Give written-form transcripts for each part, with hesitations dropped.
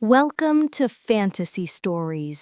Welcome to Fantasy Stories.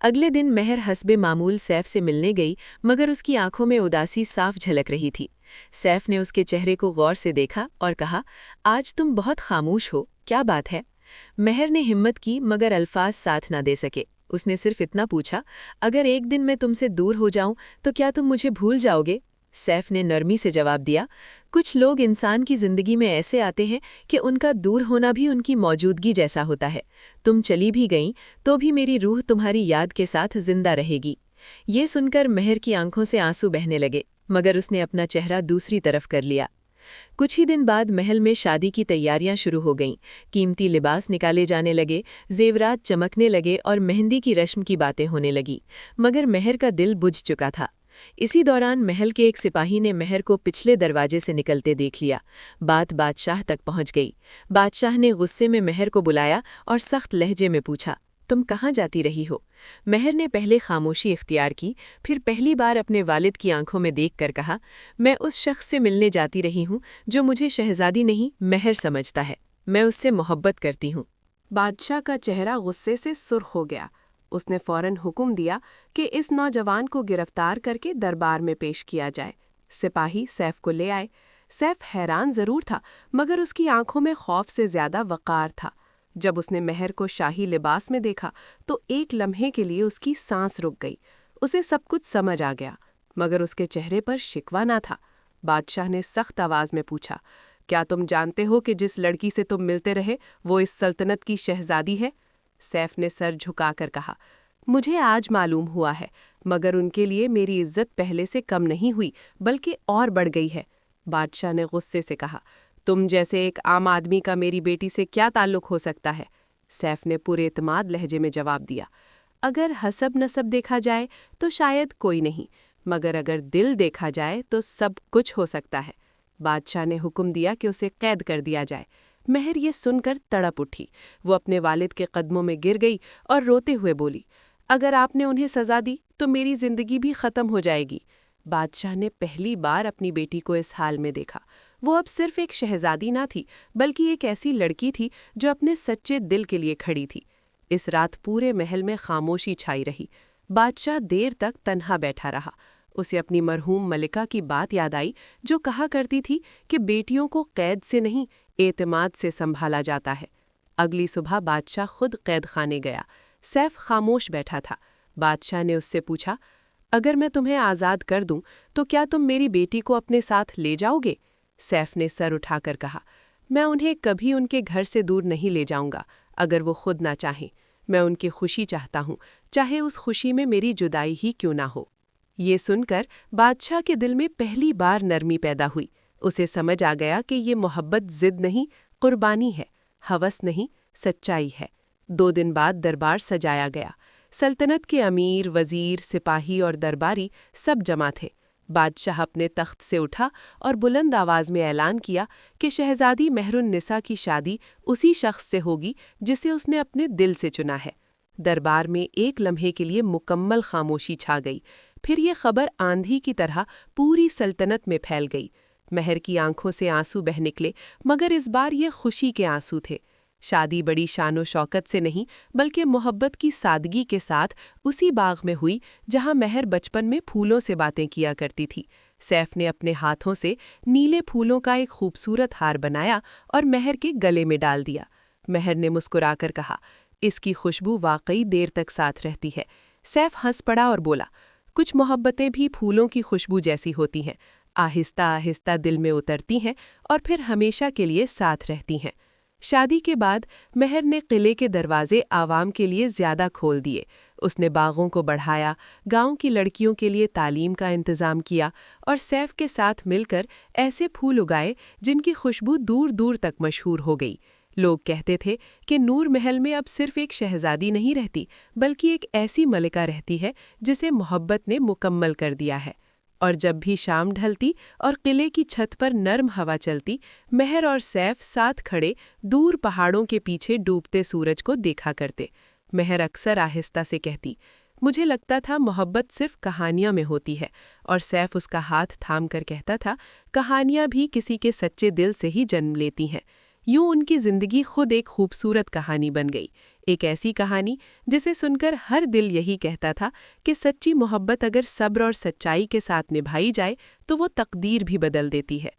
اگلے دن مہر حسب معمول سیف سے ملنے گئی، مگر اس کی آنکھوں میں اداسی صاف جھلک رہی تھی۔ سیف نے اس کے چہرے کو غور سے دیکھا اور کہا، آج تم بہت خاموش ہو، کیا بات ہے؟ مہر نے ہمت کی مگر الفاظ ساتھ نہ دے سکے۔ اس نے صرف اتنا پوچھا، اگر ایک دن میں تم سے دور ہو جاؤں تو کیا تم مجھے بھول جاؤ گے؟ سیف نے نرمی سے جواب دیا، کچھ لوگ انسان کی زندگی میں ایسے آتے ہیں کہ ان کا دور ہونا بھی ان کی موجودگی جیسا ہوتا ہے۔ تم چلی بھی گئیں تو بھی میری روح تمہاری یاد کے ساتھ زندہ رہے گی۔ یہ سن کر مہر کی آنکھوں سے آنسو بہنے لگے، مگر اس نے اپنا چہرہ دوسری طرف کر لیا۔ کچھ ہی دن بعد محل میں شادی کی تیاریاں شروع ہو گئیں۔ قیمتی لباس نکالے جانے لگے، زیورات چمکنے لگے اور مہندی کی رسم کی باتیں ہونے لگی، مگر مہر کا دل بجھ چکا تھا۔ اسی دوران محل کے ایک سپاہی نے مہر کو پچھلے دروازے سے نکلتے دیکھ لیا۔ بات بادشاہ تک پہنچ گئی۔ بادشاہ نے غصے میں مہر کو بلایا اور سخت لہجے میں پوچھا، تم کہاں جاتی رہی ہو؟ مہر نے پہلے خاموشی اختیار کی، پھر پہلی بار اپنے والد کی آنکھوں میں دیکھ کر کہا، میں اس شخص سے ملنے جاتی رہی ہوں جو مجھے شہزادی نہیں مہر سمجھتا ہے۔ میں اس سے محبت کرتی ہوں۔ بادشاہ کا چہرہ غصے سے سرخ ہو گیا۔ اس نے فوراً حکم دیا کہ اس نوجوان کو گرفتار کر کے دربار میں پیش کیا جائے۔ سپاہی سیف کو لے آئے۔ سیف حیران ضرور تھا، مگر اس کی آنکھوں میں خوف سے زیادہ وقار تھا۔ جب اس نے مہر کو شاہی لباس میں دیکھا تو ایک لمحے کے لیے اس کی سانس رک گئی۔ اسے سب کچھ سمجھ آ گیا، مگر اس کے چہرے پر شکوہ نہ تھا۔ بادشاہ نے سخت آواز میں پوچھا، کیا تم جانتے ہو کہ جس لڑکی سے تم ملتے رہے وہ اس سلطنت کی شہزادی ہے؟ سیف نے سر جھکا کر کہا، مجھے آج معلوم ہوا ہے، مگر ان کے لیے میری عزت پہلے سے کم نہیں ہوئی بلکہ اور بڑھ گئی ہے۔ بادشاہ نے غصے سے کہا، تم جیسے ایک عام آدمی کا میری بیٹی سے کیا تعلق ہو سکتا ہے؟ سیف نے پورے اعتماد لہجے میں جواب دیا، اگر حسب نسب دیکھا جائے تو شاید کوئی نہیں، مگر اگر دل دیکھا جائے تو سب کچھ ہو سکتا ہے۔ بادشاہ نے حکم دیا کہ اسے قید کر دیا جائے۔ مہر یہ سن کر تڑپ اٹھی۔ وہ اپنے والد کے قدموں میں گر گئی اور روتے ہوئے بولی، اگر آپ نے انہیں سزا دی تو میری زندگی بھی ختم ہو جائے گی۔ بادشاہ نے پہلی بار اپنی بیٹی کو اس حال میں دیکھا۔ وہ اب صرف ایک شہزادی نہ تھی بلکہ ایک ایسی لڑکی تھی جو اپنے سچے دل کے لیے کھڑی تھی۔ اس رات پورے محل میں خاموشی چھائی رہی۔ بادشاہ دیر تک تنہا بیٹھا رہا۔ اسے اپنی مرحوم ملکہ کی بات یاد آئی جو کہا کرتی تھی کہ بیٹیوں کو قید سے نہیں اعتماد سے سنبھالا جاتا ہے۔ اگلی صبح بادشاہ خود قید خانے گیا۔ سیف خاموش بیٹھا تھا۔ بادشاہ نے اس سے پوچھا، اگر میں تمہیں آزاد کر دوں تو کیا تم میری بیٹی کو اپنے ساتھ لے جاؤ گے؟ سیف نے سر اٹھا کر کہا، میں انہیں کبھی ان کے گھر سے دور نہیں لے جاؤں گا اگر وہ خود نہ چاہیں۔ میں ان کی خوشی چاہتا ہوں، چاہے اس خوشی میں میری جدائی ہی کیوں نہ ہو۔ یہ سن کر بادشاہ کے دل میں پہلی بار نرمی پیدا ہوئی۔ اسے سمجھ آ گیا کہ یہ محبت ضد نہیں، قربانی ہے، ہوس نہیں، سچائی ہے۔ 2 دن بعد دربار سجایا گیا۔ سلطنت کے امیر، وزیر، سپاہی اور درباری سب جمع تھے۔ بادشاہ اپنے تخت سے اٹھا اور بلند آواز میں اعلان کیا کہ شہزادی مہر النساء کی شادی اسی شخص سے ہوگی جسے اس نے اپنے دل سے چنا ہے۔ دربار میں ایک لمحے کے لیے مکمل خاموشی چھا گئی، پھر یہ خبر آندھی کی طرح پوری سلطنت میں پھیل گئی۔ مہر کی آنکھوں سے آنسو بہہ نکلے، مگر اس بار یہ خوشی کے آنسو تھے۔ شادی بڑی شان و شوکت سے نہیں بلکہ محبت کی سادگی کے ساتھ اسی باغ میں ہوئی جہاں مہر بچپن میں پھولوں سے باتیں کیا کرتی تھی۔ سیف نے اپنے ہاتھوں سے نیلے پھولوں کا ایک خوبصورت ہار بنایا اور مہر کے گلے میں ڈال دیا۔ مہر نے مسکرا کر کہا، اس کی خوشبو واقعی دیر تک ساتھ رہتی ہے۔ سیف ہنس پڑا اور بولا، کچھ محبتیں بھی پھولوں کی خوشبو جیسی ہوتی ہیں، آہستہ آہستہ دل میں اترتی ہیں اور پھر ہمیشہ کے لیے ساتھ رہتی ہیں۔ شادی کے بعد مہر نے قلعے کے دروازے عوام کے لیے زیادہ کھول دیے۔ اس نے باغوں کو بڑھایا، گاؤں کی لڑکیوں کے لیے تعلیم کا انتظام کیا اور سیف کے ساتھ مل کر ایسے پھول اگائے جن کی خوشبو دور دور تک مشہور ہو گئی۔ لوگ کہتے تھے کہ نور محل میں اب صرف ایک شہزادی نہیں رہتی بلکہ ایک ایسی ملکہ رہتی ہے جسے محبت نے مکمل کر دیا ہے۔ اور جب بھی شام ڈھلتی اور قلعے کی چھت پر نرم ہوا چلتی، مہر اور سیف ساتھ کھڑے دور پہاڑوں کے پیچھے ڈوبتے سورج کو دیکھا کرتے۔ مہر اکثر آہستہ سے کہتی، مجھے لگتا تھا محبت صرف کہانیاں میں ہوتی ہے، اور سیف اس کا ہاتھ تھام کر کہتا تھا، کہانیاں بھی کسی کے سچے دل سے ہی جنم لیتی ہیں۔ یوں ان کی زندگی خود ایک خوبصورت کہانی بن گئی، ایک ایسی کہانی جسے سن کر ہر دل یہی کہتا تھا کہ سچی محبت اگر صبر اور سچائی کے ساتھ نبھائی جائے تو وہ تقدیر بھی بدل دیتی ہے۔